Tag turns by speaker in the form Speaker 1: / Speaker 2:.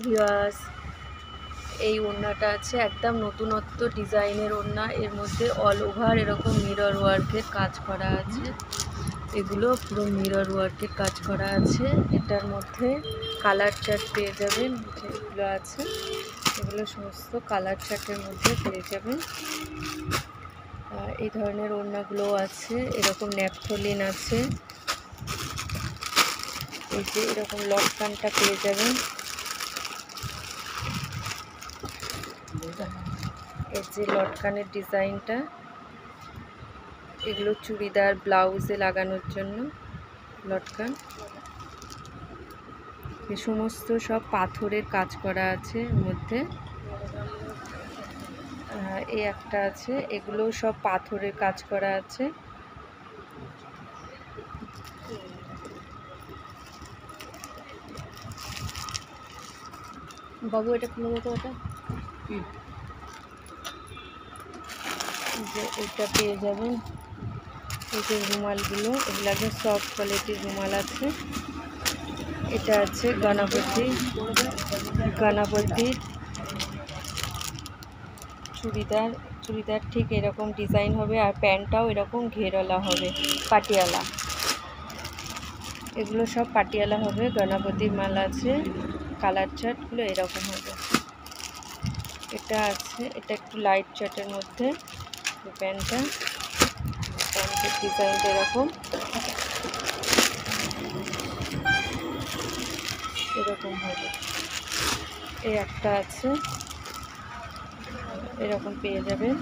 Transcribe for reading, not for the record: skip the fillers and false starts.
Speaker 1: Viewers, এই ওড়নাটা আছে একদম নতুনত্ব ডিজাইনের ওড়না। এর মধ্যে অল ওভার এরকম মিরর ওয়ার্কের কাজ করা আছে। এগুলো পুরো মিরর ওয়ার্কের কাজ করা আছে। এটার মধ্যে কালার চার্ট পেয়ে যাবেন, যেগুলো আছে এগুলো সমস্ত কালার চার্টের মধ্যে পেয়ে যাবেন। এই ধরনের ওড়নাগুলো আছে, এরকম ন্যাপথলিন আছে, এই যে এরকম লটকানটা পেয়ে যাবেন। এই যে লটকানের ডিজাইনটা, এগুলো চুড়িদার ব্লাউজে লাগানোর জন্য লটকান। এই সমস্ত সব পাথরের কাজ করা আছে এর মধ্যে। এই একটা আছে, এগুলো সব পাথরের কাজ করা আছে। বাবু এটা খুলে যেত, ওটা যে এটা পেয়ে যাবেন। এই যে রুমালগুলো, এগুলো একদম সফট কোয়ালিটির রুমাল আছে। এটা আছে গণপতির চুড়িদার ঠিক এরকম ডিজাইন হবে, আর প্যান্টটাও এরকম ঘেরওয়ালা হবে, পাটিয়ালা। এগুলো সব পাটিয়ালা হবে, গণপতির মাল আছে। কালার চার্টগুলো এরকম হবে। এটা আছে, এটা একটু লাইট চার্টের মধ্যে প্যান্টের ডিজাইনটা এরকম হবে। এই একটা আছে, এরকম পেয়ে যাবেন।